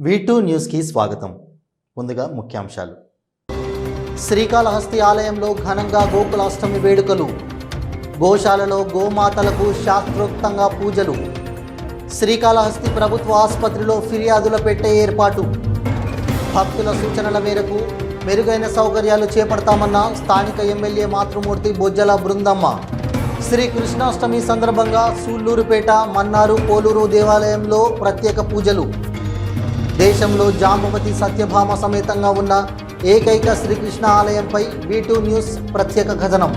V2 న్యూస్కి స్వాగతం. ముందుగా ముఖ్యాంశాలు. శ్రీకాళహస్తి ఆలయంలో ఘనంగా గోకులాష్టమి వేడుకలు. గోశాలలో గోమాతలకు శాస్త్రోక్తంగా పూజలు. శ్రీకాళహస్తి ప్రభుత్వ ఆసుపత్రిలో ఫిర్యాదుల పెట్టే ఏర్పాటు. భక్తుల సూచనల మేరకు మెరుగైన సౌకర్యాలు చేపడతామన్న స్థానిక ఎమ్మెల్యే మాతృమూర్తి బొజ్జల బృందమ్మ. శ్రీ కృష్ణాష్టమి సందర్భంగా సూళ్లూరుపేట, మన్నారు, పోలూరు దేవాలయంలో ప్రత్యేక పూజలు. దేశంలో జాంబవతి సత్యభామ సమేతంగా ఉన్న ఏకైక శ్రీకృష్ణ ఆలయంపై V2 న్యూస్ ప్రత్యేక కథనం.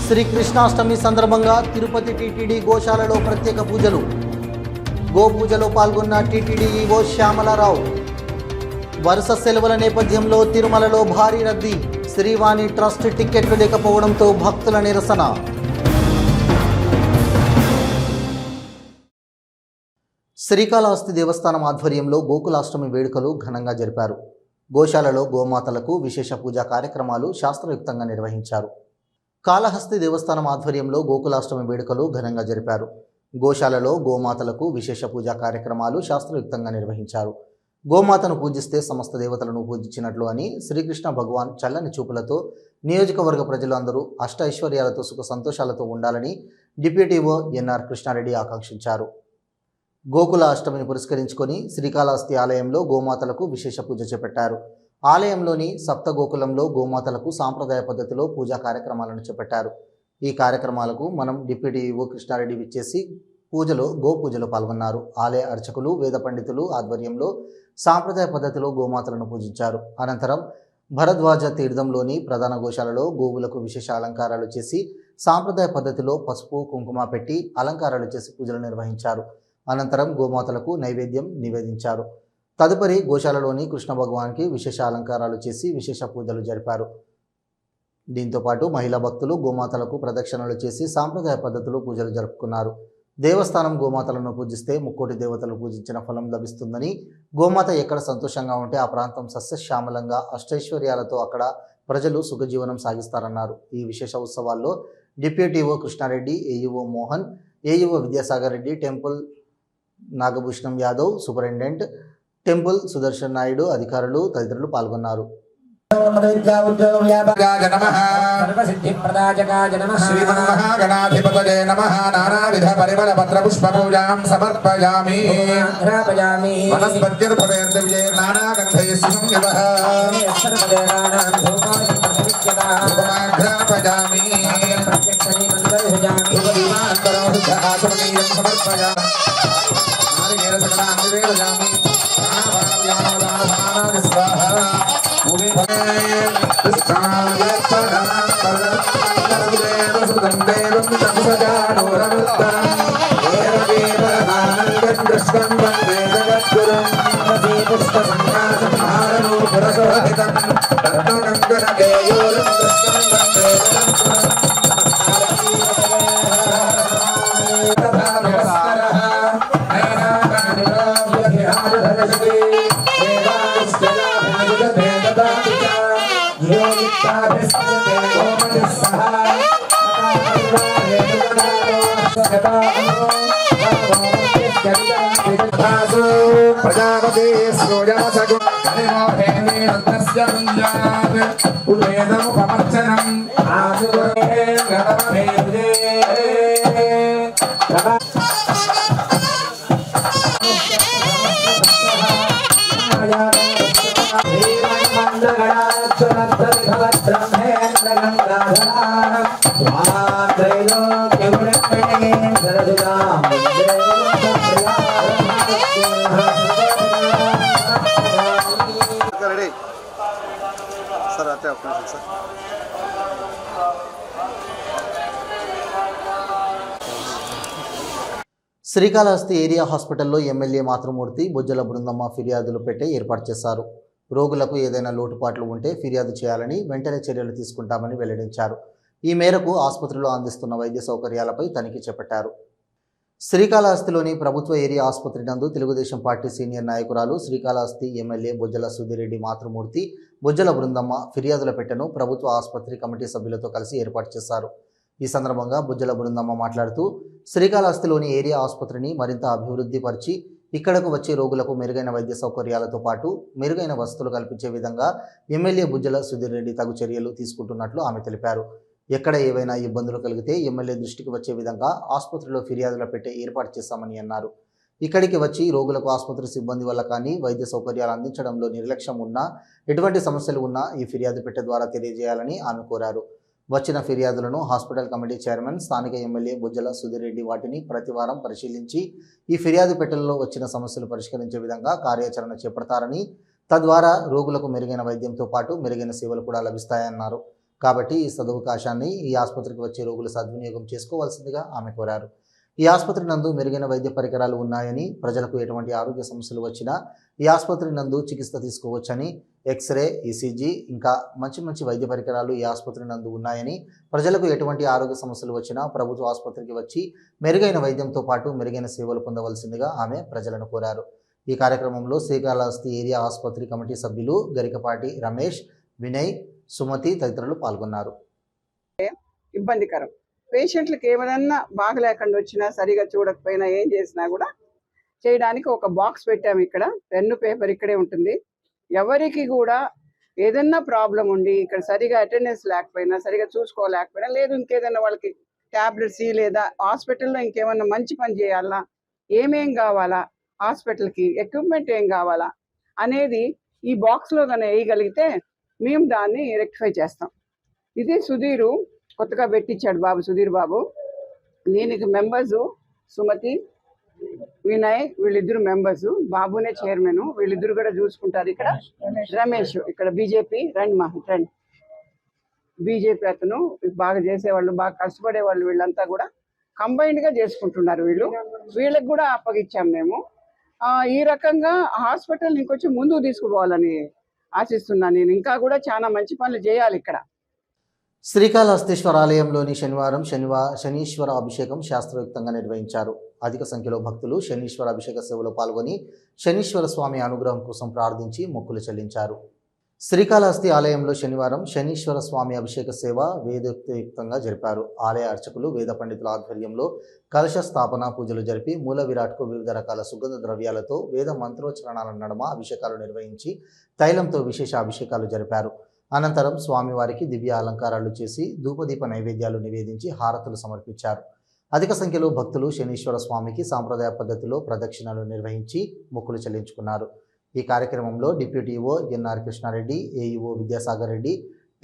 శ్రీకృష్ణాష్టమి సందర్భంగా తిరుపతి టీటీడీ గోశాలలో ప్రత్యేక పూజలు. గోపూజలో పాల్గొన్న టీటీడీ ఈవో శ్యామలారావు. వరుస సెలవుల నేపథ్యంలో తిరుమలలో భారీ రద్దీ. శ్రీవాణి ట్రస్ట్ టిక్కెట్లు లేకపోవడంతో భక్తుల నిరసన. శ్రీకాళహస్తి దేవస్థానం ఆధ్వర్యంలో గోకులాష్టమి వేడుకలు ఘనంగా జరిపారు. గోశాలలో గోమాతలకు విశేష పూజా కార్యక్రమాలు శాస్త్రయుక్తంగా నిర్వహించారు. కాళహస్తి దేవస్థానం ఆధ్వర్యంలో గోకులాష్టమి వేడుకలు ఘనంగా జరిపారు. గోశాలలో గోమాతలకు విశేష పూజా కార్యక్రమాలు శాస్త్రయుక్తంగా నిర్వహించారు. గోమాతను పూజిస్తే సమస్త దేవతలను పూజించినట్లు అని శ్రీకృష్ణ భగవాన్ చల్లని చూపులతో నియోజకవర్గ ప్రజలు అందరూ అష్ట ఐశ్వర్యాలతో సుఖ సంతోషాలతో ఉండాలని డిప్యూటీ ఈవో ఎన్ఆర్ కృష్ణారెడ్డి ఆకాంక్షించారు. గోకుల అష్టమిని పురస్కరించుకొని శ్రీకాళహస్తి ఆలయంలో గోమాతలకు విశేష పూజ చేపట్టారు. ఆలయంలోని సప్త గోకులంలో గోమాతలకు సాంప్రదాయ పద్ధతిలో పూజా కార్యక్రమాలను చేపట్టారు. ఈ కార్యక్రమాలకు మనం డిప్యూటీ ఈవో కృష్ణారెడ్డి విచ్చేసి గోపూజలో పాల్గొన్నారు. ఆలయ అర్చకులు, వేద పండితులు ఆధ్వర్యంలో సాంప్రదాయ పద్ధతిలో గోమాతలను పూజించారు. అనంతరం భరద్వాజ తీర్థంలోని ప్రధాన గోశాలలో గోవులకు విశేష అలంకారాలు చేసి సాంప్రదాయ పద్ధతిలో పసుపు, కుంకుమ పెట్టి అలంకారాలు చేసి పూజలు నిర్వహించారు. అనంతరం గోమాతలకు నైవేద్యం నివేదించారు. తదుపరి గోశాలలోని కృష్ణ భగవాన్కి విశేష అలంకారాలు చేసి విశేష పూజలు జరిపారు. దీంతోపాటు మహిళా భక్తులు గోమాతలకు ప్రదక్షిణలు చేసి సాంప్రదాయ పద్ధతిలో పూజలు జరుపుకున్నారు. దేవస్థానం గోమాతలను పూజిస్తే ముక్కోటి దేవతలు పూజించిన ఫలం లభిస్తుందని, గోమాత ఎక్కడ సంతోషంగా ఉంటే ఆ ప్రాంతం సస్యశ్యామలంగా అష్టైశ్వర్యాలతో అక్కడ ప్రజలు సుఖజీవనం సాగిస్తారన్నారు. ఈ విశేష ఉత్సవాల్లో deputy EO Krishna Reddy, AEO Mohan, AEO Vidyasagar Reddy, temple Nagabhushanam Yadav, superintendent temple Sudarshan Naidu, అధికారులు తదితరులు పాల్గొన్నారు. శ్రీమన్మహాగణాధిపతయే నమః. నానావిధ పరిమళ పత్ర పుష్ప పూజాం సమర్పయామి. వనస్పత్యుర్భవేర్దివ్యే నానాగంధైః సంయుతః ఉపమాఘ్రాపయామి. ఆచమనీయం సమర్పయామి. నారికేల సకలాన్ నివేదయామి. ప్రాణాపానవ్యానోదానసమానాని స్వాహా. ప్రజాపతి శ్రోజమసగు హరిమోహేని రత్నస్య పుంజాత్ ఉవేదముపమర్చనం ఆసురే గతమేజే శ్రీకాళహస్తి ఏరియా హాస్పిటల్లో ఎమ్మెల్యే మాతృమూర్తి బొజ్జల బృందమ్మ ఫిర్యాదులు పెట్టే ఏర్పాటు చేశారు. రోగులకు ఏదైనా లోటుపాట్లు ఉంటే ఫిర్యాదు చేయాలని, వెంటనే చర్యలు తీసుకుంటామని వెల్లడించారు. ఈ మేరకు ఆసుపత్రిలో అందిస్తున్న వైద్య సౌకర్యాలపై తనిఖీ చేపట్టారు. శ్రీకాళహస్తిలోని ప్రభుత్వ ఏరియా ఆసుపత్రి నందు తెలుగుదేశం పార్టీ సీనియర్ నాయకురాలు, శ్రీకాళహస్తి ఎమ్మెల్యే బొజ్జల సుధిరెడ్డి మాతృమూర్తి బొజ్జల బృందమ్మ ఫిర్యాదుల పెట్టెను ప్రభుత్వ ఆసుపత్రి కమిటీ సభ్యులతో కలిసి ఏర్పాటు చేశారు. ఈ సందర్భంగా బొజ్జల బృందమ్మ మాట్లాడుతూ శ్రీకాళహస్తిలోని ఏరియా ఆసుపత్రిని మరింత అభివృద్ధి పరిచి ఇక్కడకు వచ్చే రోగులకు మెరుగైన వైద్య సౌకర్యాలతో పాటు మెరుగైన వసతులు కల్పించే విధంగా ఎమ్మెల్యే బుజ్జల సుధీర్ రెడ్డి తగు చర్యలు తీసుకుంటున్నట్లు ఆమె తెలిపారు. ఎక్కడ ఏవైనా ఇబ్బందులు కలిగితే ఎమ్మెల్యే దృష్టికి వచ్చే విధంగా ఆసుపత్రిలో ఫిర్యాదులు పెట్టే ఏర్పాటు చేశామని అన్నారు. ఇక్కడికి వచ్చి రోగులకు ఆసుపత్రి సిబ్బంది వల్ల కానీ వైద్య సౌకర్యాలు అందించడంలో నిర్లక్ష్యం ఉన్నా, ఎటువంటి సమస్యలు ఉన్నా ఈ ఫిర్యాదు పెట్టె ద్వారా తెలియజేయాలని ఆమె కోరారు. వచ్చిన ఫిర్యాదులను హాస్పిటల్ కమిటీ చైర్మన్ స్థానిక ఎమ్మెల్యే బుజ్జల సుధీర్ రెడ్డి వాటిని ప్రతివారం పరిశీలించి ఈ ఫిర్యాదు పెట్టెలలో వచ్చిన సమస్యలు పరిష్కరించే విధంగా కార్యాచరణ చేపడతారని, తద్వారా రోగులకు మెరుగైన వైద్యంతో పాటు మెరుగైన సేవలు కూడా లభిస్తాయన్నారు. కాబట్టి ఈ సదవకాశాన్ని ఈ ఆసుపత్రికి వచ్చే రోగులు సద్వినియోగం చేసుకోవాల్సిందిగా ఆమె కోరారు. ఈ ఆసుపత్రి నందు మెరుగైన వైద్య పరికరాలు ఉన్నాయని, ప్రజలకు ఎటువంటి ఆరోగ్య సమస్యలు వచ్చినా ఈ ఆసుపత్రి నందు చికిత్స తీసుకోవచ్చని, ఎక్స్రే, ఈసీజీ ఇంకా మంచి వైద్య పరికరాలు ఈ ఆసుపత్రి నందు ఉన్నాయని, ప్రజలకు ఎటువంటి ఆరోగ్య సమస్యలు వచ్చినా ప్రభుత్వ ఆసుపత్రికి వచ్చి మెరుగైన వైద్యంతో పాటు మెరుగైన సేవలు పొందవలసిందిగా ఆమె ప్రజలను కోరారు. ఈ కార్యక్రమంలో శ్రీకాళహస్తి ఏరియా ఆసుపత్రి కమిటీ సభ్యులు గరికపాటి రమేష్, వినయ్, సుమతి తదితరులు పాల్గొన్నారు. ఇబ్బందికరం. పేషెంట్లకు ఏమైనా బాగలేకుండా వచ్చినా, సరిగా చూడకపోయినా, ఏం చేసినా కూడా చేయడానికి ఒక బాక్స్ పెట్టాము. ఇక్కడ పెన్ను, పేపర్ ఇక్కడే ఉంటుంది. ఎవరికి కూడా ఏదన్నా ప్రాబ్లం ఉండి ఇక్కడ సరిగా అటెండెన్స్ లేకపోయినా, సరిగా చూసుకోలేకపోయినా, లేదు ఇంకేదైనా వాళ్ళకి ట్యాబ్లెట్స్ లేదా హాస్పిటల్లో ఇంకేమన్నా మంచి పని చేయాలా, ఏమేం కావాలా, హాస్పిటల్కి ఎక్విప్మెంట్ ఏం కావాలా అనేది ఈ బాక్స్లో కానీ వేయగలిగితే మేము దాన్ని రెక్టిఫై చేస్తాం. ఇది సుధీరు కొత్తగా పెట్టించాడు బాబు, సుధీర్ బాబు. దీనికి మెంబర్స్ సుమతి, వినయ్, వీళ్ళిద్దరు మెంబర్స్. బాబునే చైర్మన్, వీళ్ళిద్దరు కూడా చూసుకుంటారు. ఇక్కడ రమేష్, ఇక్కడ బీజేపీ రండి బీజేపీ అతను బాగా చేసేవాళ్ళు, బాగా కష్టపడేవాళ్ళు. వీళ్ళంతా కూడా కంబైన్డ్గా చేసుకుంటున్నారు. వీళ్ళకి కూడా అప్పగిచ్చాం మేము. ఈ రకంగా హాస్పిటల్ ఇంకొంచెం ముందుకు తీసుకుపోవాలని ఆశిస్తున్నాను నేను. ఇంకా కూడా చాలా మంచి పనులు చేయాలి ఇక్కడ. శ్రీకాళహస్తీశ్వర ఆలయంలోని శనీశ్వర అభిషేకం శాస్త్రయుక్తంగా నిర్వహించారు. అధిక సంఖ్యలో భక్తులు శనీశ్వర అభిషేక సేవలో పాల్గొని శనీశ్వర స్వామి అనుగ్రహం కోసం ప్రార్థించి మొక్కులు చెల్లించారు. శ్రీకాళహస్తి ఆలయంలో శనివారం శనీశ్వర స్వామి అభిషేక సేవ వేదోక్తయుక్తంగా జరిపారు. ఆలయ అర్చకులు, వేద పండితుల ఆధ్వర్యంలో కలశ స్థాపన పూజలు జరిపి మూల విరాట్కు వివిధ రకాల సుగంధ ద్రవ్యాలతో వేద మంత్రోచ్చరణాల నడుమ అభిషేకాలు నిర్వహించి తైలంతో విశేష అభిషేకాలు జరిపారు. అనంతరం స్వామివారికి దివ్య అలంకారాలు చేసి ధూపదీప నైవేద్యాలు నివేదించి హారతులు సమర్పించారు. అధిక సంఖ్యలో భక్తులు శనీశ్వర స్వామికి సాంప్రదాయ పద్ధతిలో ప్రదక్షిణలు నిర్వహించి మొక్కులు చెల్లించుకున్నారు. ఈ కార్యక్రమంలో deputy EO NR Krishna Reddy, AEO Vidyasagar Reddy,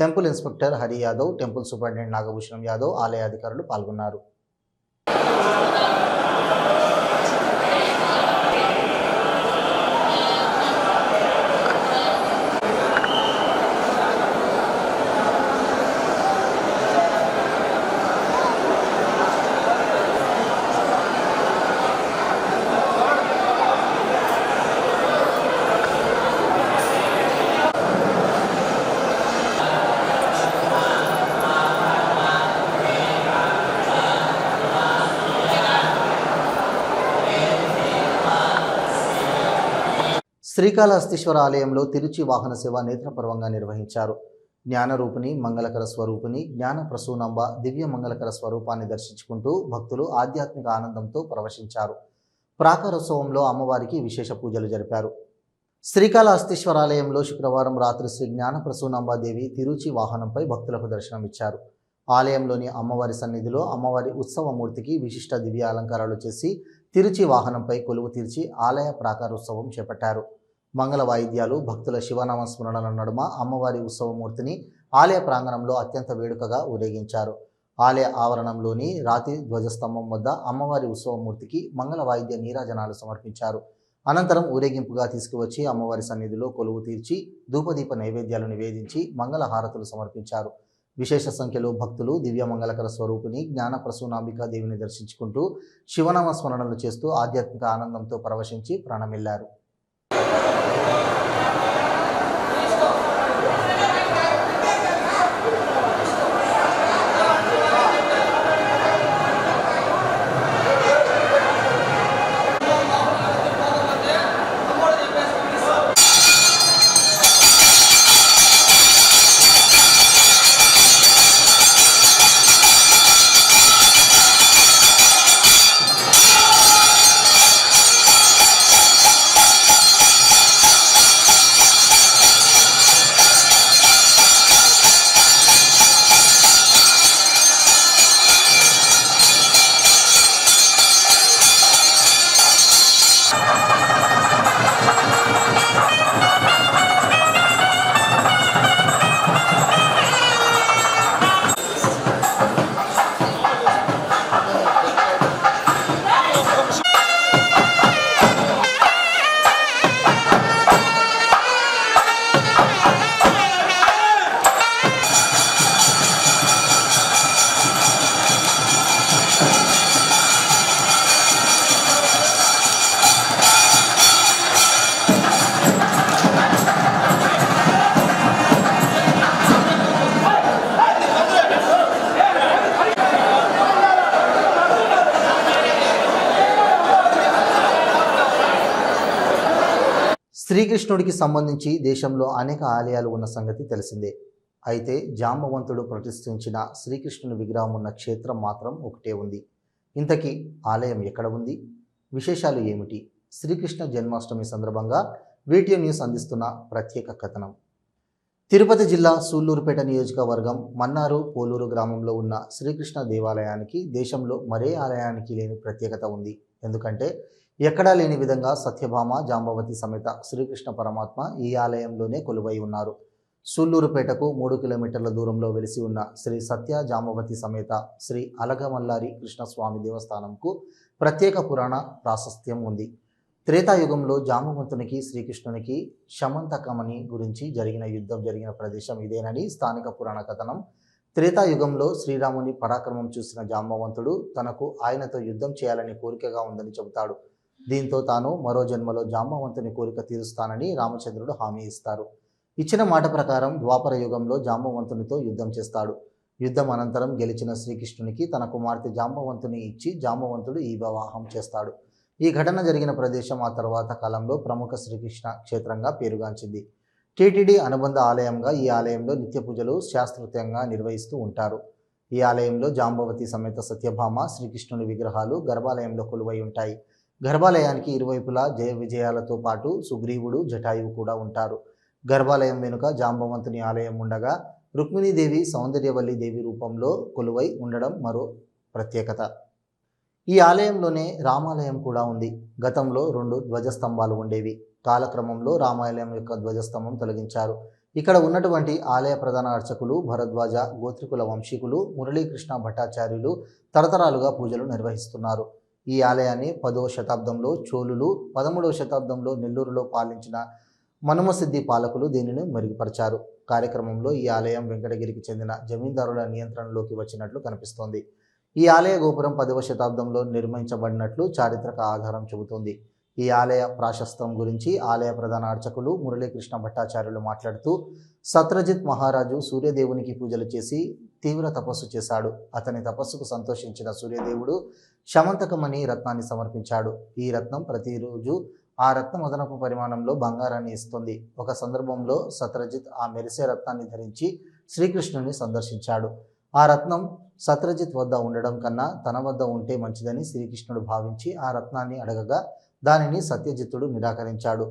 temple inspector Hari Yadav, temple superintendent Nagabhushanam Yadav, ఆలయ అధికారులు పాల్గొన్నారు. శ్రీకాళహస్తీశ్వర ఆలయంలో తిరుచి వాహన సేవ నేత్రపర్వంగా నిర్వహించారు. జ్ఞానరూపిణి, మంగళకర స్వరూపిణి, జ్ఞాన ప్రసూనాంబ దివ్య మంగళకర స్వరూపాన్ని దర్శించుకుంటూ భక్తులు ఆధ్యాత్మిక ఆనందంతో పరవశించారు. ప్రాకారోత్సవంలో అమ్మవారికి విశేష పూజలు జరిపారు. శ్రీకాళహస్తీశ్వర ఆలయంలో శుక్రవారం రాత్రి శ్రీ జ్ఞాన ప్రసూనాంబాదేవి తిరుచి వాహనంపై భక్తులకు దర్శనమిచ్చారు. ఆలయంలోని అమ్మవారి సన్నిధిలో అమ్మవారి ఉత్సవమూర్తికి విశిష్ట దివ్య అలంకారాలు చేసి తిరుచి వాహనంపై కొలువు తీర్చి ఆలయ ప్రాకారోత్సవం చేపట్టారు. మంగళ వాయిద్యాలు, భక్తుల శివనామ స్మరణల నడుమ అమ్మవారి ఉత్సవమూర్తిని ఆలయ ప్రాంగణంలో అత్యంత వేడుకగా ఊరేగించారు. ఆలయ ఆవరణంలోని రాతి ధ్వజస్తంభం వద్ద అమ్మవారి ఉత్సవమూర్తికి మంగళ వాయిద్య నీరాజనాలు సమర్పించారు. అనంతరం ఊరేగింపుగా తీసుకువచ్చి అమ్మవారి సన్నిధిలో కొలువు తీర్చి ధూపదీప నైవేద్యాలు నివేదించి మంగళ హారతులు సమర్పించారు. విశేష సంఖ్యలో భక్తులు దివ్య మంగళకర స్వరూపిణి జ్ఞాన ప్రసూనాంబికా దేవిని దర్శించుకుంటూ శివనామ స్మరణలు చేస్తూ ఆధ్యాత్మిక ఆనందంతో పరవశించి ప్రాణమిల్లారు. శ్రీకృష్ణుడికి సంబంధించి దేశంలో అనేక ఆలయాలు ఉన్న సంగతి తెలిసిందే. అయితే జాంబవంతుడు ప్రతిష్ఠించిన శ్రీకృష్ణుని విగ్రహం ఉన్న క్షేత్రం మాత్రం ఒకటే ఉంది. ఇంతకీ ఆలయం ఎక్కడ ఉంది? విశేషాలు ఏమిటి? శ్రీకృష్ణ జన్మాష్టమి సందర్భంగా వీటియో న్యూస్ అందిస్తున్న ప్రత్యేక కథనం. తిరుపతి జిల్లా సూళ్లూరుపేట నియోజకవర్గం మన్నారు పోలూరు గ్రామంలో ఉన్న శ్రీకృష్ణ దేవాలయానికి దేశంలో మరే ఆలయానికి లేని ప్రత్యేకత ఉంది. ఎందుకంటే ఎక్కడా లేని విధంగా సత్యభామ జాంబవతి సమేత శ్రీకృష్ణ పరమాత్మ ఈ ఆలయంలోనే కొలువై ఉన్నారు. సూళ్లూరుపేటకు 3 కిలోమీటర్ల దూరంలో వెలిసి ఉన్న శ్రీ సత్య జాంబవతి సమేత శ్రీ అలగమల్లారి కృష్ణస్వామి దేవస్థానంకు ప్రత్యేక పురాణ ప్రాశస్త్యం ఉంది. త్రేతాయుగంలో జాంబవంతునికి శ్రీకృష్ణునికి శమంతకమణి గురించి జరిగిన యుద్ధం జరిగిన ప్రదేశం ఇదేనని స్థానిక పురాణ కథనం. త్రేతాయుగంలో శ్రీరాముని పరాక్రమం చూసిన జాంబవంతుడు తనకు ఆయనతో యుద్ధం చేయాలని కోరికగా ఉందని చెబుతాడు. దీంతో తాను మరో జన్మలో జాంబవంతుని కోరిక తీరుస్తానని రామచంద్రుడు హామీ ఇస్తారు. ఇచ్చిన మాట ప్రకారం ద్వాపర యుగంలో జాంబవంతునితో యుద్ధం చేస్తాడు. యుద్ధం అనంతరం గెలిచిన శ్రీకృష్ణునికి తన కుమార్తె జాంబవంతుని ఇచ్చి జాంబవంతుడు ఈ వివాహం చేస్తాడు. ఈ ఘటన జరిగిన ప్రదేశం ఆ తర్వాత కాలంలో ప్రముఖ శ్రీకృష్ణ క్షేత్రంగా పేరుగాంచింది. టీటీడీ అనుబంధ ఆలయంగా ఈ ఆలయంలో నిత్య పూజలు శాస్త్రోక్తంగా నిర్వహిస్తూ ఉంటారు. ఈ ఆలయంలో జాంబవతి సమేత సత్యభామ శ్రీకృష్ణుని విగ్రహాలు గర్భాలయంలో కొలువై ఉంటాయి. గర్భాలయానికి ఇరువైపులా జయ విజయాలతో పాటు సుగ్రీవుడు జటాయువు కూడా ఉంటారు. గర్భాలయం వెనుక జాంబవంతుని ఆలయం ఉండగా రుక్మిణీదేవి సౌందర్యవల్లి దేవి రూపంలో కొలువై ఉండడం మరో ప్రత్యేకత. ఈ ఆలయంలోనే రామాలయం కూడా ఉంది. గతంలో 2 ధ్వజస్తంభాలు ఉండేవి. కాలక్రమంలో రామాలయం యొక్క ధ్వజస్తంభం తొలగించారు. ఇక్కడ ఉన్నటువంటి ఆలయ ప్రధాన అర్చకులు భరద్వాజ గోత్రికుల వంశీకులు మురళీకృష్ణ భట్టాచార్యులు తరతరాలుగా పూజలు నిర్వహిస్తున్నారు. ఈ ఆలయాన్ని 10వ శతాబ్దంలో చోళులు, 13వ శతాబ్దంలో నెల్లూరులో పాలించిన మనుమసిద్ధి పాలకులు దీనిని మెరుగుపరిచారు. కార్యక్రమంలో ఈ ఆలయం వెంకటగిరికి చెందిన జమీందారుల నియంత్రణలోకి వచ్చినట్లు కనిపిస్తోంది. ఈ ఆలయ గోపురం 10వ శతాబ్దంలో నిర్మించబడినట్లు చారిత్రక ఆధారం చెబుతోంది. ఈ ఆలయ ప్రాశస్త్యం గురించి ఆలయ ప్రధాన అర్చకులు మురళీకృష్ణ భట్టాచార్యులు మాట్లాడుతూ, సత్రజిత్ మహారాజు సూర్యదేవునికి పూజలు చేసి తీవ్ర తపస్సు చేశాడు. అతని తపస్సుకు సంతోషించిన సూర్యదేవుడు శమంతకమణి రత్నాన్ని సమర్పించాడు. ఈ రత్నం ప్రతిరోజు ఆ రత్నం అదనపు పరిమాణంలో బంగారాన్ని ఇస్తుంది. ఒక సందర్భంలో సత్రజిత్ ఆ మెరిసే రత్నాన్ని ధరించి శ్రీకృష్ణుని సందర్శించాడు. ఆ రత్నం సత్రజిత్ వద్ద ఉండడం కన్నా తన వద్ద ఉంటే మంచిదని శ్రీకృష్ణుడు భావించి ఆ రత్నాన్ని అడగగా దానిని సత్యజిత్తుడు నిరాకరించాడు.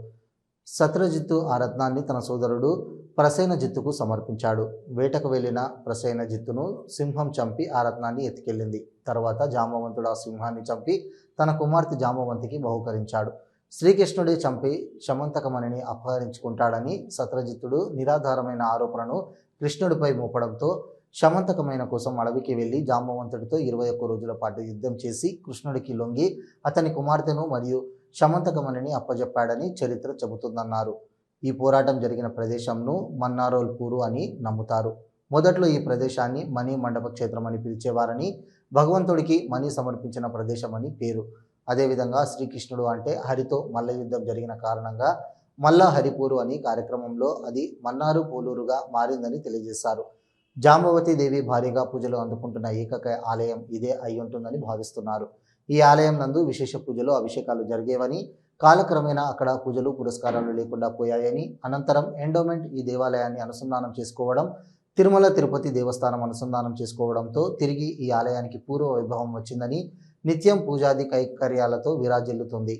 సత్రజిత్తు ఆ రత్నాన్ని తన సోదరుడు ప్రసేనజిత్తుకు సమర్పించాడు. వేటకు వెళ్లిన ప్రసేనజిత్తును సింహం చంపి ఆ రత్నాన్ని ఎత్తుకెళ్ళింది. తర్వాత జాంబవంతుడు ఆ సింహాన్ని చంపి తన కుమార్తె జాంబవంతికి బహుకరించాడు. శ్రీకృష్ణుడే చంపి శమంతకమణిని అపహరించుకుంటాడని సత్రజిత్తుడు నిరాధారమైన ఆరోపణను కృష్ణుడిపై మోపడంతో శమంతకమైన కోసం అడవికి వెళ్లి జాంబవంతుడితో 21 రోజుల పాటు యుద్ధం చేసి కృష్ణుడికి లొంగి అతని కుమార్తెను మరియు శమంతకమణిని అప్పజెప్పాడని చరిత్ర చెబుతుందన్నారు. ఈ పోరాటం జరిగిన ప్రదేశంను మన్నారోల్పూరు అని నమ్ముతారు. మొదట్లో ఈ ప్రదేశాన్ని మణి మండప క్షేత్రం అని పిలిచేవారని, భగవంతుడికి మణి సమర్పించిన ప్రదేశం అని పేరు. అదేవిధంగా శ్రీకృష్ణుడు అంటే హరితో మల్ల యుద్ధం జరిగిన కారణంగా మల్ల హరిపూరు అని కార్యక్రమంలో అది మన్నారు పోలూరుగా మారిందని తెలియజేశారు. జాంబవతి దేవి భారీగా పూజలు అందుకుంటున్న ఏకైక ఆలయం ఇదే అయి ఉంటుందని భావిస్తున్నారు. ఈ ఆలయం నందు విశేష పూజలు అభిషేకాలు జరిగేవని, కాలక్రమేణా అక్కడ పూజలు పురస్కారాలు లేకుండా పోయాయని, అనంతరం ఎండోమెంట్ ఈ దేవాలయాన్ని అనుసంధానం చేసుకోవడం, తిరుమల తిరుపతి దేవస్థానం అనుసంధానం చేసుకోవడంతో తిరిగి ఈ ఆలయానికి పూర్వ వైభవం వచ్చిందని, నిత్యం పూజాది కైంకర్యాలతో విరాజిల్లుతుంది.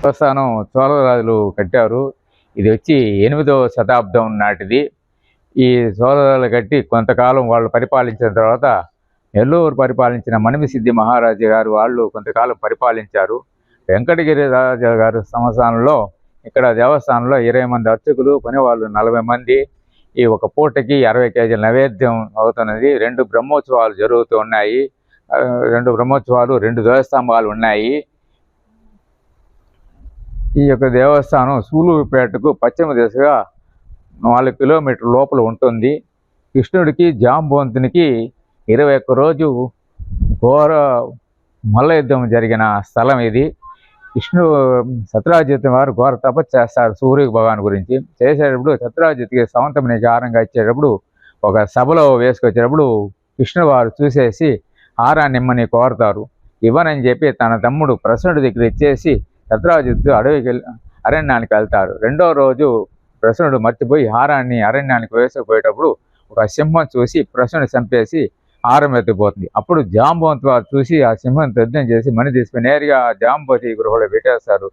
దేవస్థానం చోళరాజులు కట్టారు. ఇది వచ్చి 8వ శతాబ్దం నాటిది. ఈ చోళరాజులు కట్టి కొంతకాలం వాళ్ళు పరిపాలించిన తర్వాత నెల్లూరు పరిపాలించిన మణిసిద్ధి మహారాజు గారు వాళ్ళు కొంతకాలం పరిపాలించారు. వెంకటగిరి రాజు గారు సంస్థానంలో ఇక్కడ దేవస్థానంలో 20 మంది అర్చకులు, పనివాళ్ళు 40 మంది. ఈ ఒక పూటకి 60 కేజీల నైవేద్యం అవుతున్నది. 2 బ్రహ్మోత్సవాలు జరుగుతూ ఉన్నాయి. 2 బ్రహ్మోత్సవాలు, 2 ధ్వజస్తంభాలు ఉన్నాయి. ఈ యొక్క దేవస్థానం సూలూరుపేటకు పశ్చిమ దిశగా 4 కిలోమీటర్ల లోపల ఉంటుంది. కృష్ణుడికి జాంబవంతునికి 21 రోజు ఘోర మల్లయుద్ధం జరిగిన స్థలం ఇది. కృష్ణుడు సత్రాజిత్ వారు ఘోర తపస్సు చేస్తారు సూర్య భగవాన్ గురించి. చేసేటప్పుడు సత్రాజిత్కి సవంతమని ఆహారంగా ఇచ్చేటప్పుడు ఒక సభలో వేసుకొచ్చేటప్పుడు కృష్ణుడు వారు చూసేసి హారాన్ని ఇమ్మని కోరుతారు. ఇవ్వనని చెప్పి తన తమ్ముడు ప్రసన్నుడి దగ్గర ఇచ్చేసి సత్రాజిత్తు అరణ్యానికి వెళ్తారు. 2వ రోజు ప్రసన్నుడు మర్చిపోయి హారాన్ని అరణ్యానికి వేసుకుపోయేటప్పుడు ఒక సింహం చూసి ప్రసన్నుడు చంపేసి హారం ఎత్తిపోతుంది. అప్పుడు జాంబవంతు వారు చూసి ఆ సింహం యుద్ధం చేసి మణి తీసుకుని నేరుగా జాంబవతి గృహలో పెట్టేస్తారు.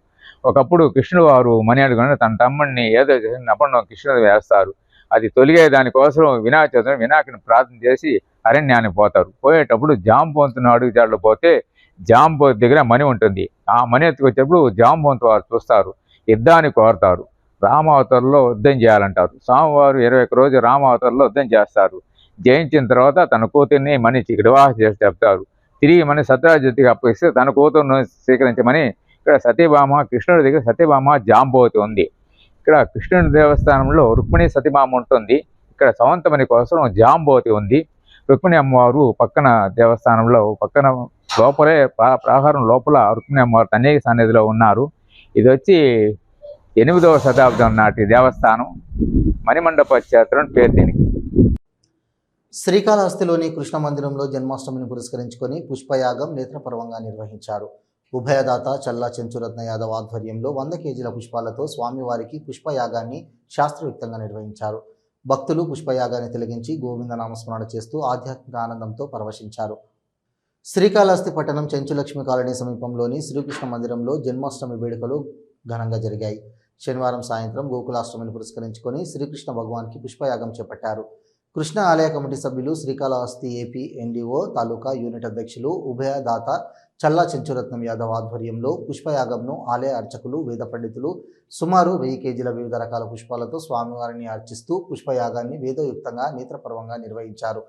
ఒకప్పుడు కృష్ణుడు వారు మణి అడుగుని తన తమ్ముడిని ఏదో చేసినప్పుడు కృష్ణుడు వేస్తారు. అది తొలిగే దానికోసం వినాయకుని ప్రార్థన చేసి అరణ్యానికి పోతారు. పోయేటప్పుడు జాంబవంతుని అడుగుజాడలు పోతే జాంబవతి దగ్గర మణి ఉంటుంది. ఆ మణి ఎత్తుకొచ్చేటప్పుడు జాంబవంతు వారు చూస్తారు, యుద్ధాన్ని కోరుతారు. రామావతారంలో యుద్ధం చేయాలంటారు. స్వామివారు 21 రోజు రామావతారంలో యుద్ధం చేస్తారు. జయించిన తర్వాత తన కూతుర్ని మణికి వివాహం చేసి చెప్తారు. తిరిగి మణి సత్రాజిత్తుకి అప్పగిస్తే తన కూతురును స్వీకరించమని ఇక్కడ సతీభామ, కృష్ణుడి దగ్గర సతీభామ జాంబవతి ఉంది. ఇక్కడ కృష్ణుడి దేవస్థానంలో రుక్మిణి సతీభామ ఉంటుంది. ఇక్కడ సవంతమణి కోసం జాంబవతి ఉంది. రుక్మిణి అమ్మవారు పక్కన దేవస్థానంలో పక్కన లోపలే ప్రాకారం లోపల రుక్మిణి అమ్మవారు అనేక సన్నిధిలో ఉన్నారు. ఇది వచ్చి 8వ శతాబ్దం నాటి దేవస్థానం. మణిమండప క్షేత్రం అని పేరు దీనికి. శ్రీకాళహస్తిలోని కృష్ణ మందిరంలో జన్మాష్టమిని పురస్కరించుకొని పుష్పయాగం నేత్రపర్వంగా నిర్వహించారు. ఉభయదాత చల్లా చెంచురత్న యాదవ్ ఆధ్వర్యంలో 100 కేజీల పుష్పాలతో స్వామివారికి పుష్పయాగాన్ని శాస్త్రయుక్తంగా నిర్వహించారు. భక్తులు పుష్పయాగాన్ని తిలగించి గోవింద నామస్మరణ చేస్తూ ఆధ్యాత్మిక ఆనందంతో పరవశించారు. శ్రీకాళహస్తి పట్టణం చెంచులక్ష్మి కాలనీ సమీపంలోని శ్రీకృష్ణ మందిరంలో జన్మాష్టమి వేడుకలు ఘనంగా జరిగాయి. శనివారం సాయంత్రం గోకులాష్టమిని పురస్కరించుకొని శ్రీకృష్ణ భగవాన్కి పుష్పయాగం చేపట్టారు. కృష్ణ ఆలయ కమిటీ సభ్యులు, శ్రీకాళహస్తి ఏపీ ఎన్డీఓ తాలూకా యూనిట్ అధ్యక్షులు ఉభయదాత చల్లా చెంచురత్నం యాదవ్ ఆధ్వర్యంలో పుష్పయాగంను ఆలయ అర్చకులు, వేద పండితులు సుమారు 1000 కేజీల వివిధ రకాల పుష్పాలతో స్వామివారిని అర్చిస్తూ పుష్పయాగాన్ని వేదయుక్తంగా నేత్రపర్వంగా నిర్వహించారు.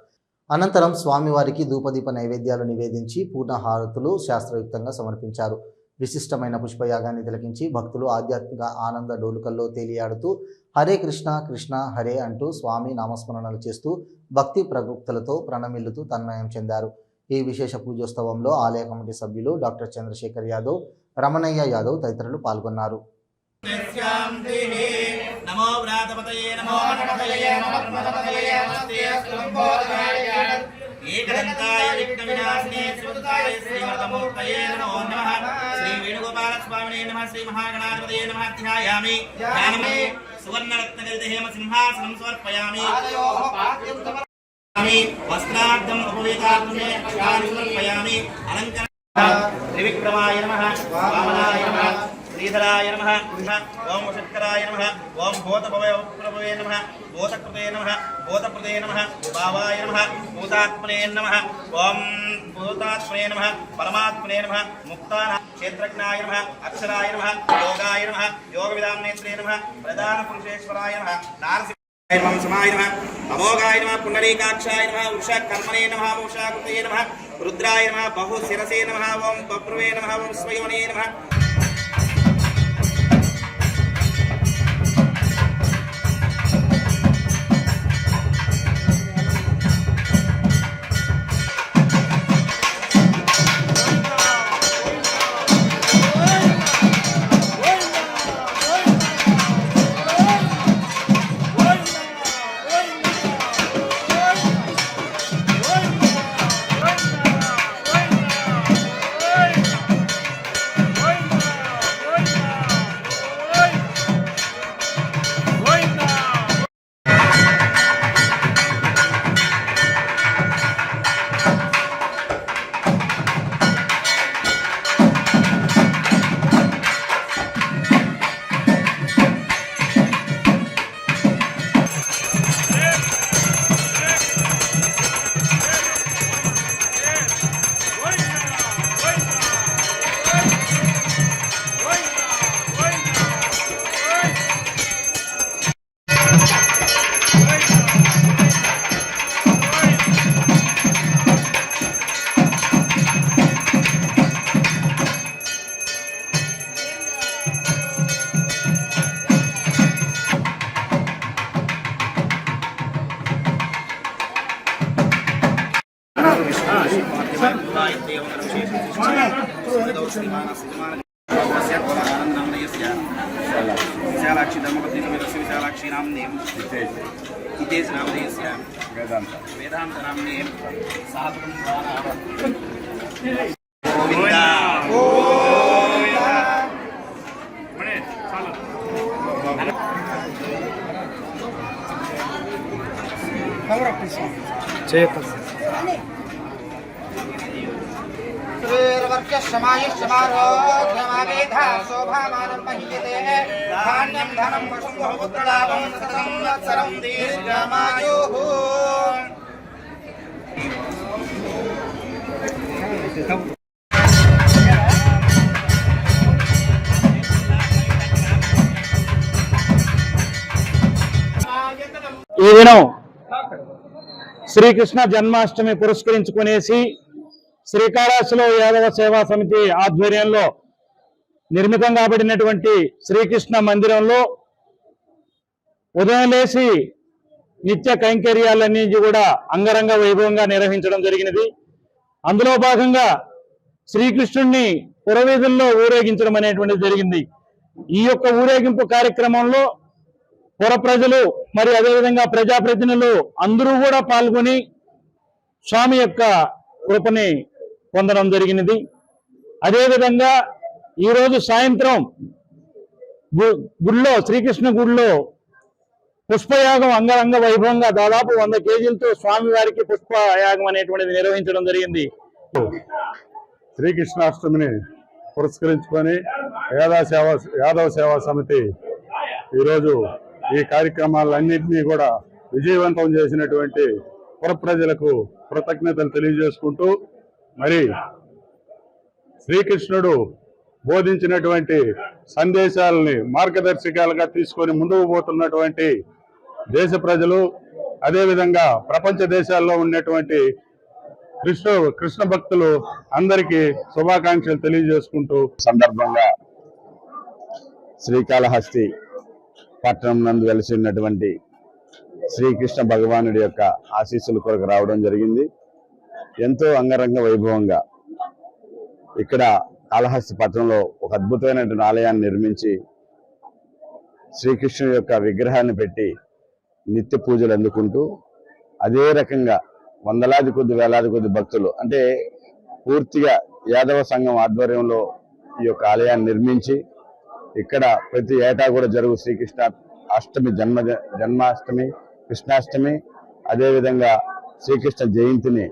అనంతరం స్వామివారికి ధూపదీప నైవేద్యాలు నివేదించి పూర్ణహారతులు శాస్త్రయుక్తంగా సమర్పించారు. విశిష్టమైన పుష్పయాగాన్ని తిలకించి భక్తులు ఆధ్యాత్మిక ఆనంద డోలుకల్లో తేలియాడుతూ హరే కృష్ణ కృష్ణ హరే అంటూ స్వామి నామస్మరణలు చేస్తూ భక్తి ప్రగుప్తులతో ప్రణమిల్లుతూ తన్మయం చెందారు. ఈ విశేష పూజోత్సవంలో ఆలయ కమిటీ సభ్యులు డాక్టర్ చంద్రశేఖర్ యాదవ్, రమణయ్య యాదవ్ తదితరులు పాల్గొన్నారు. ఏకదంతాయ విఘ్నవినాశినే శ్రీమతాయ శ్రీమతమూర్తయే నమో నమః. శ్రీ వేణుగోపాల స్వామినే నమః. శ్రీ మహాగణాధిపతయే నమః. ధ్యాయామి ధ్యానమే సువర్ణరత్నగలిత హేమ సింహాసనం సమర్పయామి. వస్త్రార్థం ఉపవేతార్థమే అక్షాన్ని సమర్పయామి. అలంకరణ త్రివిక్రమాయ నమః. వామనాయ నమః. శ్రీధరాయ నమః. ఓం శంకరాయ నమః. ఓం భూతభవే నమః. భూతకృతే నమః. భూతప్రదే నమః. భావాయ నమః. భూతాత్మనే నమః. ఓం భూతాత్మనే నమః. పరమాత్మనే నమః. ముక్తాన క్షేత్రజ్ఞాయ నమః. అక్షరాయ నమః. యోగాయ నమః. యోగవిదాం నేత్రే నమః. ప్రధాన పురుషేశ్వరాయ నమః. నారసింహాయ నమః. సమాయ నమః. అమోఘాయ నమః. పుండరీకాక్షాయ నమః. ఉషకర్మణే నమః. ఉషాకృతే నమః. రుద్రాయ నమః. బహుశిరసే నమః. ఓం బభ్రువే నమః. ఓం స్వయోనే నమః. विशालाक्षी धर्मपत्नी विशालाक्षी नाम्ने हितेश नामधेयस्य वेदांत नाम्ने साधुं गोविंदा शोभामानं महीयते धान्यं धनं पशुं बहुपुत्रलाभं सततं वत्सरं दीर्घमायुः ఈ దినం శ్రీకృష్ణ జన్మాష్టమి పురస్కరించుకునేసి శ్రీకాళహస్తిలో యాదవ సేవా సమితి ఆధ్వర్యంలో నిర్మితం కాబడినటువంటి శ్రీకృష్ణ మందిరంలో ఉదయం లేచి నిత్య కైంకర్యాలన్నీ కూడా అంగరంగ వైభవంగా నిర్వహించడం జరిగినది. అందులో భాగంగా శ్రీకృష్ణుణ్ణి పురవీధుల్లో ఊరేగించడం అనేటువంటిది జరిగింది. ఈ యొక్క ఊరేగింపు కార్యక్రమంలో పుర ప్రజలు మరి అదేవిధంగా ప్రజాప్రతినిధులు అందరూ కూడా పాల్గొని స్వామి యొక్క కృపని పొందడం జరిగినది. అదేవిధంగా ఈరోజు సాయంత్రం గుడిలో శ్రీకృష్ణ గుడిలో పుష్పయాగం అంగరంగ వైభవంగా దాదాపు 100 కేజీలతో స్వామి వారికి పుష్పయాగం అనేటువంటిది నిర్వహించడం జరిగింది. శ్రీకృష్ణాష్టమిని పురస్కరించుకొని యాదవ సేవా సమితి ఈరోజు ఈ కార్యక్రమాలన్నింటినీ కూడా విజయవంతం చేసినటువంటి పుర ప్రజలకు కృతజ్ఞతలు తెలియజేసుకుంటూ, మరి శ్రీకృష్ణుడు బోధించినటువంటి సందేశాలని మార్గదర్శకాలుగా తీసుకొని ముందుకు పోతున్నటువంటి దేశ ప్రజలు, అదేవిధంగా ప్రపంచ దేశాల్లో ఉన్నటువంటి కృష్ణ భక్తులు అందరికీ శుభాకాంక్షలు తెలియజేసుకుంటూ సందర్భంగా శ్రీకాళహస్తి పట్టణం నందు వెలిసి ఉన్నటువంటి శ్రీకృష్ణ భగవానుడి యొక్క ఆశీస్సుల కొరకు రావడం జరిగింది. ఎంతో అంగరంగ వైభవంగా ఇక్కడ కాళహస్తి పట్టణంలో ఒక అద్భుతమైనటువంటి ఆలయాన్ని నిర్మించి శ్రీకృష్ణుడి యొక్క విగ్రహాన్ని పెట్టి నిత్య పూజలు అందుకుంటూ, అదే రకంగా వందలాది కొద్ది వేలాది కొద్ది భక్తులు, అంటే పూర్తిగా యాదవ సంఘం ఆధ్వర్యంలో ఈ యొక్క ఆలయాన్ని నిర్మించి ఇక్కడ ప్రతి ఏటా కూడా జరుగు శ్రీకృష్ణ అష్టమి జన్మాష్టమి, కృష్ణాష్టమి, అదేవిధంగా శ్రీకృష్ణ జయంతిని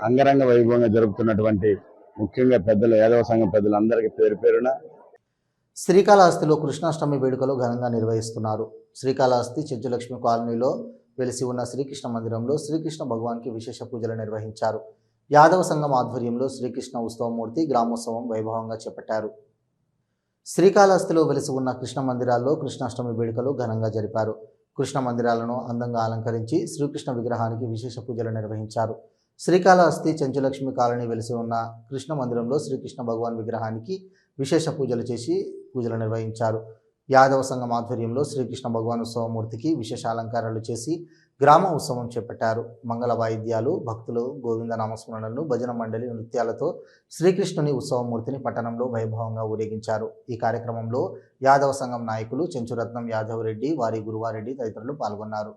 అంగరంగ వైభవంగా జరుపుతున్నటువంటి ముఖ్యంగా పెద్దలు, యాదవ సంఘం పెద్దలందరికీ పేరు పేరున శ్రీకాళహస్తిలో కృష్ణాష్టమి వేడుకలు ఘనంగా నిర్వహిస్తున్నారు. శ్రీకాళహస్తి చెంచులక్ష్మి కాలనీలో వెలిసి ఉన్న శ్రీకృష్ణ మందిరంలో శ్రీకృష్ణ భగవాన్కి విశేష పూజలు నిర్వహించారు. యాదవ సంఘం ఆధ్వర్యంలో శ్రీకృష్ణ ఉత్సవమూర్తి గ్రామోత్సవం వైభవంగా చేపట్టారు. శ్రీకాళహస్తిలో వెలిసి ఉన్న కృష్ణ మందిరాల్లో కృష్ణాష్టమి వేడుకలు ఘనంగా జరిపారు. కృష్ణ మందిరాలను అందంగా అలంకరించి శ్రీకృష్ణ విగ్రహానికి విశేష పూజలు నిర్వహించారు. శ్రీకాళహస్తి చెంచులక్ష్మి కాలనీ వెలిసి ఉన్న కృష్ణ మందిరంలో శ్రీకృష్ణ భగవాన్ విగ్రహానికి విశేష పూజలు చేసి పూజలు నిర్వహించారు. యాదవ సంఘం ఆధ్వర్యంలో శ్రీకృష్ణ భగవాన్ ఉత్సవమూర్తికి విశేష అలంకారాలు చేసి గ్రామ ఉత్సవం చేపట్టారు. మంగళ వాయిద్యాలు, భక్తులు గోవింద నామస్మరణలు, భజన మండలి నృత్యాలతో శ్రీకృష్ణుని ఉత్సవమూర్తిని పట్టణంలో వైభవంగా ఊరేగించారు. ఈ కార్యక్రమంలో యాదవ సంఘం నాయకులు చెంచురత్నం యాదవ్ రెడ్డి, వారి గురువారెడ్డి తదితరులు పాల్గొన్నారు.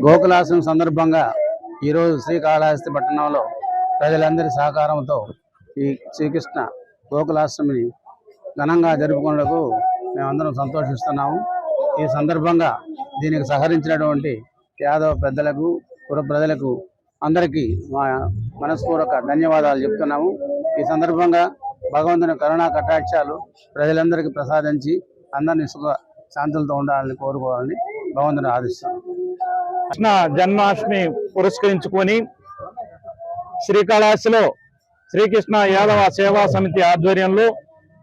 గోకులాష్టమి సందర్భంగా ఈరోజు శ్రీకాళహస్తి పట్టణంలో ప్రజలందరి సహకారంతో ఈ శ్రీకృష్ణ గోకులాష్టమిని ఘనంగా జరుపుకునేందుకు మేమందరం సంతోషిస్తున్నాము. ఈ సందర్భంగా దీనికి సహకరించినటువంటి యాదవ పెద్దలకు, పుర ప్రజలకు అందరికీ మా మనస్పూర్వక ధన్యవాదాలు చెప్తున్నాము. ఈ సందర్భంగా భగవంతుని కరుణా కటాక్షాలు ప్రజలందరికీ ప్రసాదించి అందరినీ సుఖ శాంతులతో ఉండాలని కోరుకోవాలని భగవంతుని ఆదిస్తున్నాం. కృష్ణ జన్మాష్టమి పురస్కరించుకొని శ్రీకాళహస్తిలో శ్రీకృష్ణ యాదవ సేవా సమితి ఆధ్వర్యంలో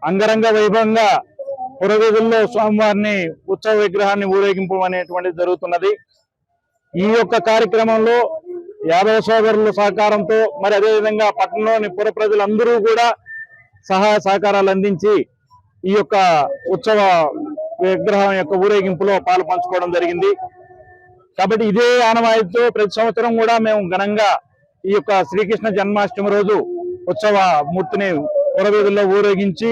అంగరంగ వైభవంగా పురవీధుల్లో స్వామివారిని ఉత్సవ విగ్రహాన్ని ఊరేగింపు అనేటువంటిది జరుగుతున్నది. ఈ యొక్క కార్యక్రమంలో యాదవ సోదరుల సహకారంతో, మరి అదేవిధంగా పట్టణంలోని పుర ప్రజలందరూ కూడా సహాయ సహకారాలు అందించి ఈ యొక్క ఉత్సవ విగ్రహం యొక్క ఊరేగింపులో పాలు పంచుకోవడం జరిగింది. కాబట్టి ఇదే ఆనవాయితీతో ప్రతి సంవత్సరం కూడా మేము ఘనంగా ఈ యొక్క శ్రీకృష్ణ జన్మాష్టమి రోజు ఉత్సవ మూర్తిని పురవీధుల్లో ఊరేగించి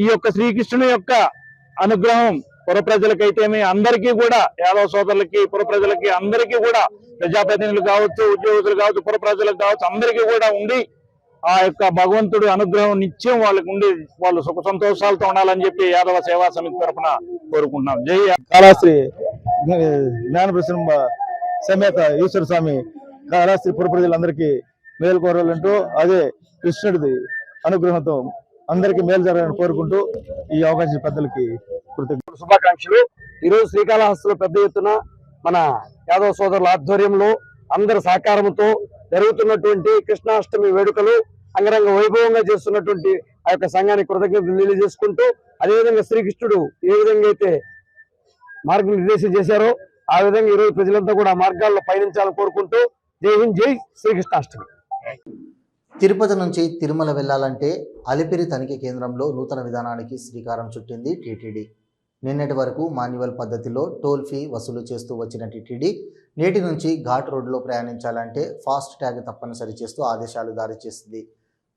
ఈ యొక్క శ్రీకృష్ణుని యొక్క అనుగ్రహం పుర ప్రజలకైతేమి అందరికీ కూడా, యాదవ సోదరులకి, పుర ప్రజలకి అందరికీ కూడా, ప్రజాప్రతినిధులు కావచ్చు, ఉద్యోగులు కావచ్చు, పుర ప్రజలకు కావచ్చు, అందరికీ కూడా ఉండి ఆ యొక్క భగవంతుడు అనుగ్రహం నిత్యం వాళ్ళకు ఉండి వాళ్ళు సుఖ సంతోషాలతో ఉండాలని చెప్పి యాదవ సేవా సమితి తరఫున కోరుకుంటున్నాం. జై కాళహస్తి జ్ఞానప్రసన్న సమేత ఈశ్వర స్వామి కాళహస్తి పుర ప్రజలందరికీ మేలు కోరాలంటూ, అదే కృష్ణుడిది అనుగ్రహంతో అందరికీ మేలు జరగాలని కోరుకుంటూ ఈ అవకాశం పెద్దలకి శుభాకాంక్షలు. ఈరోజు శ్రీకాళహస్తిలో పెద్ద ఎత్తున మన యాదవ సోదరుల ఆధ్వర్యంలో అందరి సహకారంతో జరుగుతున్నటువంటి కృష్ణాష్టమి వేడుకలు అంగరంగ వైభవంగా చేస్తున్నటువంటి ఆ యొక్క సంఘానికి కృతజ్ఞతలు తెలియజేసుకుంటూ, అదేవిధంగా శ్రీకృష్ణుడు ఏ విధంగా అయితే మార్గనిర్దేశం చేశారో ఆ విధంగా ఈరోజు ప్రజలంతా కూడా ఆ మార్గాల్లో పయనించాలని కోరుకుంటూ జై హింద్, జై శ్రీకృష్ణాష్టమి. తిరుపతి నుంచి తిరుమల వెళ్లాలంటే అలిపిరి తనిఖీ కేంద్రంలో నూతన విధానానికి శ్రీకారం చుట్టింది టీటీడీ. నిన్నటి వరకు మాన్యువల్ పద్ధతిలో టోల్ ఫీ వసూలు చేస్తూ వచ్చిన టీటీడీ నేటి నుంచి ఘాట్ రోడ్లో ప్రయాణించాలంటే ఫాస్ట్ ట్యాగ్ తప్పనిసరి చేస్తూ ఆదేశాలు జారీ చేసింది.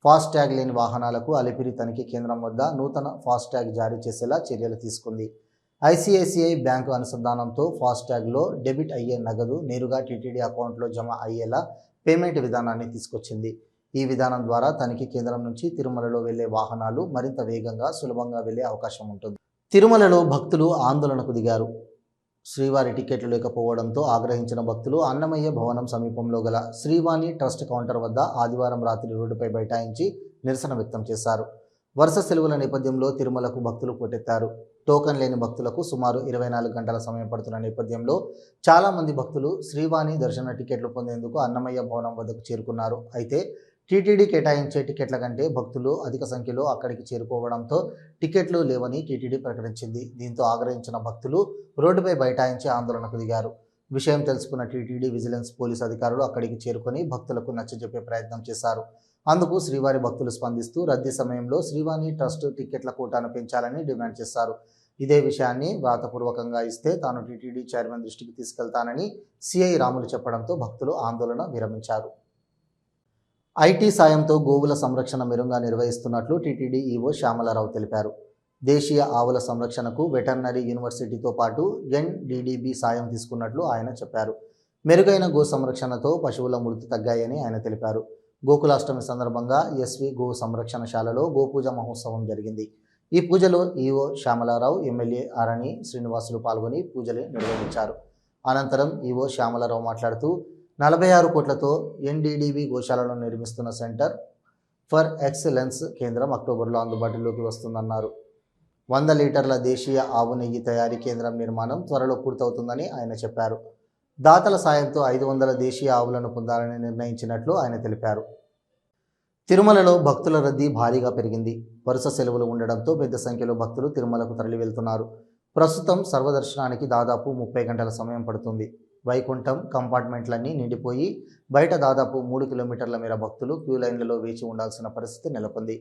ఫాస్ట్ ట్యాగ్ లేని వాహనాలకు అలిపిరి తనిఖీ కేంద్రం వద్ద నూతన ఫాస్ట్ ట్యాగ్ జారీ చేసేలా చర్యలు తీసుకుంది. ఐసిఐసిఐ బ్యాంకు అనుసంధానంతో ఫాస్ట్ ట్యాగ్లో డెబిట్ అయ్యే నగదు నేరుగా టీటీడీ అకౌంట్లో జమ అయ్యేలా పేమెంట్ విధానాన్ని తీసుకొచ్చింది. ఈ విధానం ద్వారా తనిఖీ కేంద్రం నుంచి తిరుమలలో వెళ్లే వాహనాలు మరింత వేగంగా, సులభంగా వెళ్లే అవకాశం ఉంటుంది. తిరుమలలో భక్తులు ఆందోళనకు దిగారు. శ్రీవారి టికెట్లు లేకపోవడంతో ఆగ్రహించిన భక్తులు అన్నమయ్య భవనం సమీపంలో గల శ్రీవాణి ట్రస్ట్ కౌంటర్ వద్ద ఆదివారం రాత్రి రోడ్డుపై బైఠాయించి నిరసన వ్యక్తం చేశారు. వరుస సెలవుల నేపథ్యంలో తిరుమలకు భక్తులు పోటెత్తారు. టోకన్ లేని భక్తులకు సుమారు 24 గంటల సమయం పడుతున్న నేపథ్యంలో చాలామంది భక్తులు శ్రీవాణి దర్శన టికెట్లు పొందేందుకు అన్నమయ్య భవనం వద్దకు చేరుకున్నారు. అయితే టీటీడీ కేటాయించే టికెట్ల కంటే భక్తులు అధిక సంఖ్యలో అక్కడికి చేరుకోవడంతో టికెట్లు లేవని టీటీడీ ప్రకటించింది. దీంతో ఆగ్రహించిన భక్తులు రోడ్డుపై బైఠాయించి ఆందోళనకు దిగారు. విషయం తెలుసుకున్న టీటీడీ విజిలెన్స్ పోలీసు అధికారులు అక్కడికి చేరుకొని భక్తులకు నచ్చజెప్పే ప్రయత్నం చేశారు. అందుకు శ్రీవారి భక్తులు స్పందిస్తూ రద్దీ సమయంలో శ్రీవాణి ట్రస్ట్ టికెట్ల కోటాను పెంచాలని డిమాండ్ చేశారు. ఇదే విషయాన్ని వ్రాతపూర్వకంగా ఇస్తే తాను టీటీడీ చైర్మన్ దృష్టికి తీసుకెళ్తానని సిఐ రాములు చెప్పడంతో భక్తులు ఆందోళన విరమించారు. ఐటీ సాయంతో గోవుల సంరక్షణ మెరుగ్గా నిర్వహిస్తున్నట్లు టీటీడీ ఈవో శ్యామలారావు తెలిపారు. దేశీయ ఆవుల సంరక్షణకు వెటర్నరీ యూనివర్సిటీతో పాటు ఎన్డీడీబీ సాయం తీసుకున్నట్లు ఆయన చెప్పారు. మెరుగైన గో సంరక్షణతో పశువుల మృతి తగ్గాయని ఆయన తెలిపారు. గోకులాష్టమి సందర్భంగా ఎస్వి గో సంరక్షణశాలలో గోపూజ మహోత్సవం జరిగింది. ఈ పూజలో ఈవో శ్యామలారావు, ఎమ్మెల్యే ఆరణి శ్రీనివాసులు పాల్గొని పూజలు నిర్వహించారు. అనంతరం ఈవో శ్యామలారావు మాట్లాడుతూ 46 కోట్లతో ఎన్డీడీబీ గోశాలను నిర్మిస్తున్న సెంటర్ ఫర్ ఎక్సలెన్స్ కేంద్రం అక్టోబర్లో అందుబాటులోకి వస్తుందన్నారు. 100 లీటర్ల దేశీయ ఆవు నెయ్యి తయారీ కేంద్రం నిర్మాణం త్వరలో పూర్తవుతుందని ఆయన చెప్పారు. దాతల సాయంతో 500 దేశీయ ఆవులను పొందాలని నిర్ణయించినట్లు ఆయన తెలిపారు. తిరుమలలో భక్తుల రద్దీ భారీగా పెరిగింది. వరుస సెలవులు ఉండడంతో పెద్ద సంఖ్యలో భక్తులు తిరుమలకు తరలి వెళ్తున్నారు. ప్రస్తుతం సర్వదర్శనానికి దాదాపు 30 గంటల సమయం పడుతుంది. వైకుంఠం కంపార్ట్మెంట్లన్నీ నిండిపోయి బయట దాదాపు 3 కిలోమీటర్ల మేర భక్తులు క్యూ లైన్లలో వేచి ఉండాల్సిన పరిస్థితి నెలకొంది.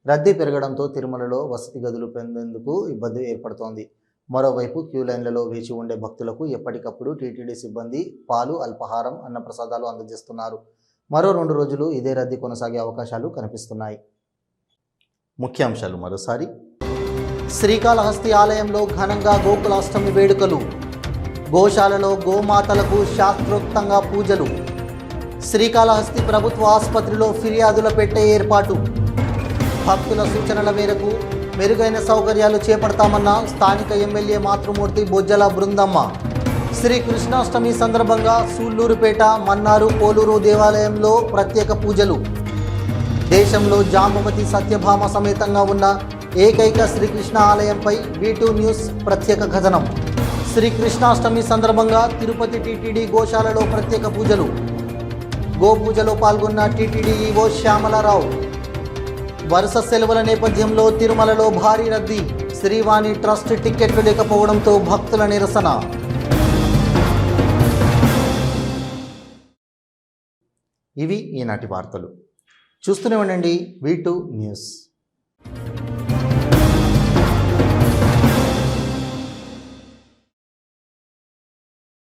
రద్దీ పెరగడంతో తిరుమలలో వసతి గదులు పొందేందుకు ఇబ్బంది ఏర్పడుతోంది. మరోవైపు క్యూ లైన్లలో వేచి ఉండే భక్తులకు ఎప్పటికప్పుడు టీటీడీ సిబ్బంది పాలు, అల్పాహారం, అన్నప్రసాదాలు అందజేస్తున్నారు. మరో 2 రోజులు ఇదే రద్దీ కొనసాగే అవకాశాలు కనిపిస్తున్నాయి. ముఖ్యాంశాలు మరోసారి. శ్రీకాళహస్తి ఆలయంలో ఘనంగా గోకులాష్టమి వేడుకలు. గోశాలలో గోమాతలకు శాస్త్రోక్తంగా పూజలు. శ్రీకాళహస్తి ప్రభుత్వ ఆసుపత్రిలో ఫిర్యాదుల పెట్టే ఏర్పాటు. భక్తుల సూచనల మేరకు మెరుగైన సౌకర్యాలు చేపడతామన్న స్థానిక ఎమ్మెల్యే మాతృమూర్తి బొజ్జల బృందమ్మ. శ్రీ కృష్ణాష్టమి సందర్భంగా సూళ్లూరుపేట, మన్నారు, పోలూరు దేవాలయంలో ప్రత్యేక పూజలు. దేశంలో జాంబవతి సత్యభామ సమేతంగా ఉన్న ఏకైక శ్రీకృష్ణ ఆలయంపై V2 న్యూస్ ప్రత్యేక కథనం. శ్రీ కృష్ణాష్టమి సందర్భంగా తిరుపతి టీటీడీ గోశాలలో ప్రత్యేక పూజలు. గోపూజలో పాల్గొన్న టీటీడీ ఈవో శ్యామలారావు. వరుస సెలవుల నేపథ్యంలో తిరుమలలో భారీ రద్దీ. శ్రీవాణి ట్రస్ట్ టికెట్లు లేకపోవడంతో భక్తుల నిరసన. ఇవి ఈనాటి వార్తలు. చూస్తూనే ఉండండి V2 న్యూస్.